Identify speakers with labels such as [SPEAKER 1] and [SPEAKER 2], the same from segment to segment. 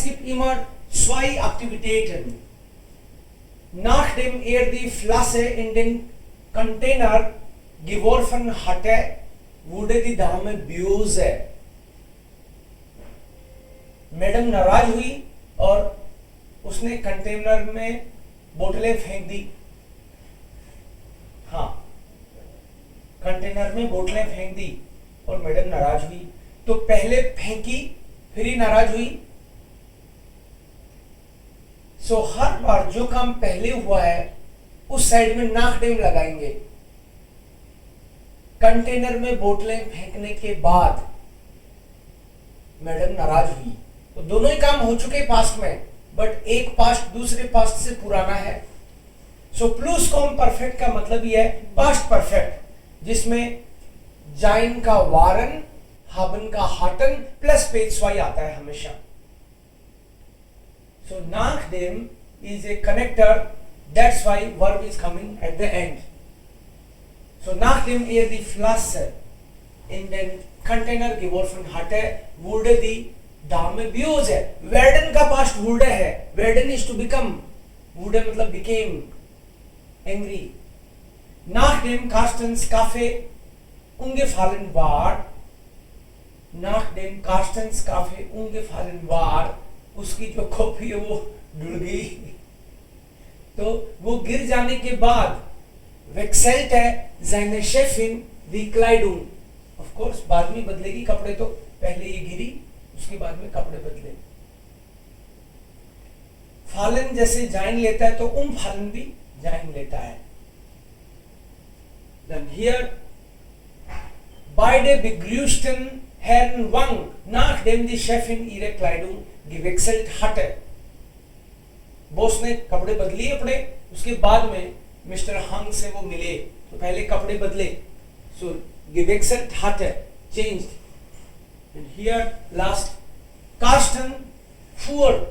[SPEAKER 1] Es gibt immer zwei Aktivitäten. Nachdem die Flasche in den Container geworfen hatte, wurde die Dame böse. Madam नाराज हुई और उसने container में बोतलें फेंक दी. हाँ, कंटेनर में बोतलें फेंक दी और मैडम नाराज हुई. तो पहले फेंकी फिर ही नाराज हुई. सो हर बार जो काम पहले हुआ है उस साइड में नाकडेम लगाएंगे. कंटेनर में बोतलें फेंकने के बाद मैडम नाराज हुई. तो दोनों ही काम हो चुके पास्ट में, बट एक पास्ट दूसरे पास्ट से पुराना है. सो प्लूसकॉम परफेक्ट का मतलब ये है पास्ट परफेक्ट, जिसमें जाइन का वारन, हाबन का हाटन प्लस पेशवाई आता है हमेशा. सो नाकडेम is a connector, that's why verb is coming at the end. So nachdem die Flasche in den Container geworfen hatte, wurde die Dame böse. Werden का past wurde है. Werden is to become. Wurde मतलब became angry. Nachdem Carstens Kaffee umgefallen war, nachdem Carstens Kaffee umgefallen war, उसकी जो coffee है वो डुल गई. तो वो गिर जाने के बाद wechselte seine Chefin die Kleidung. Of course बाद में बदलेगी कपड़े, तो पहले ये गिरी उसके बाद में कपड़े बदले. फालन जैसे जाइन लेता है तो फालन भी जाइन लेता है. Then here beide begrüßten Herrn Wang, nachdem die Chefin ihre Kleidung gewechselt hatte. Boss ने कपड़े बदली अपने, उसके बाद में मिस्टर हंग से वो मिले तो पहले कपड़े बदले. सो gewechselt hatte, changed. And here last, Carsten fuhr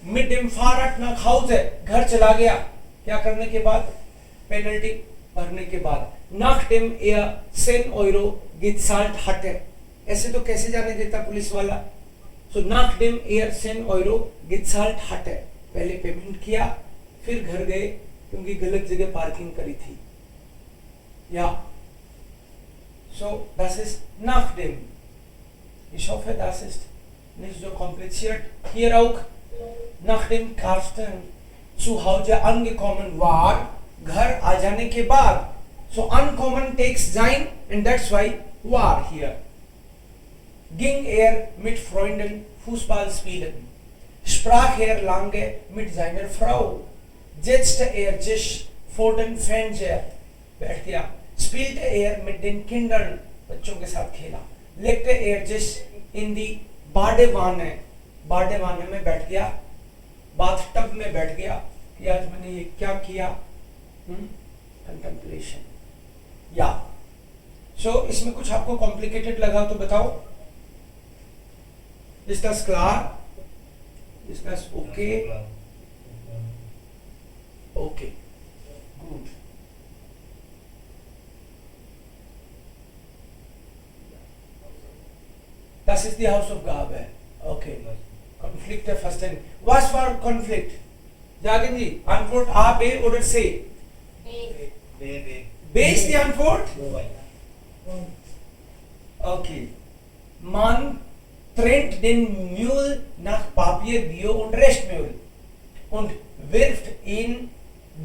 [SPEAKER 1] mit dem Fahrrad nach Hause, घर चला गया. क्या करने के बाद? पेनल्टी भरने के बाद. Nachdem 10 Euro gezahlt hatte. ऐसे तो कैसे जाने देता पुलिस वाला? So nachdem 10 Euro gezahlt hatte, पहले पेमेंट किया फिर घर गए क्योंकि गलत जगह पार्किंग करी थी. या so das ist nachdem. Ich hoffe, das ist nicht so kompliziert. Hier auch nachdem Carsten zu Hause angekommen war, घर आ जाने के बाद. So uncommon takes sein and that's why war here. Ging mit Freunden Fußball spielen. Sprach lange mit seiner Frau. Setzte sich vor den Fernseher. बैठ गया. Spielte mit den Kindern. बच्चों के साथ खेला. Legte sich in die Badewanne. बाडेवाने में बैठ गया. Bathtub में बैठ गया कि आज मैंने ये क्या किया. Contemplation. या सो इसमें कुछ आपको कॉम्प्लिकेटेड लगा तो बताओ. Ist das klar? Ist das okay? Okay. Gut. Das ist die Hausaufgabe. Okay. Konflikte verstehen. Was war Konflikt? Sagen Sie, Antwort A, B oder C? B. B ist die Antwort? Okay. Man trennt den Müll nach Papier, Bio und Restmüll und wirft ihn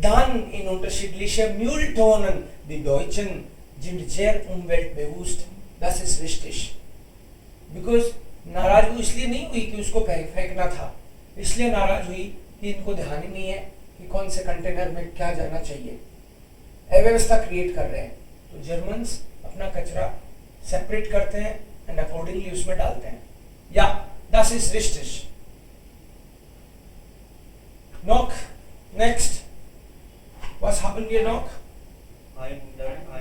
[SPEAKER 1] dann in unterschiedliche Mülltonnen. Die Deutschen sind sehr umweltbewusst. Das ist wichtig. Because नाराज हुई इसलिए नहीं हुई कि उसको फेंकना था, इसलिए नाराज हुई कि इनको ध्यान ही नहीं है कि कौन से कंटेनर में क्या जाना चाहिए. अव्यवस्था क्रिएट कर रहे हैं. तो जर्मन्स अपना कचरा सेपरेट करते हैं एंड अकॉर्डिंगली उसमें डालते हैं. या das ist richtig. Noch next. Was haben wir noch? 144.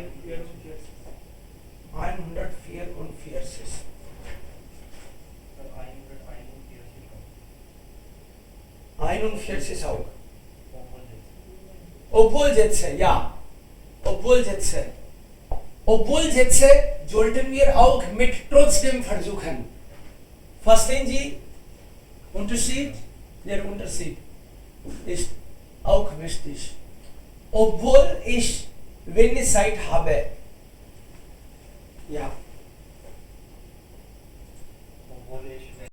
[SPEAKER 1] auch. Obwohl-Sätze, ja. Obwohl-Sätze. Obwohl-Sätze sollten wir auch mit trotzdem versuchen. Verstehen Sie? Unterschied? Der Unterschied ist auch wichtig. Obwohl ich wenig Zeit habe, ja,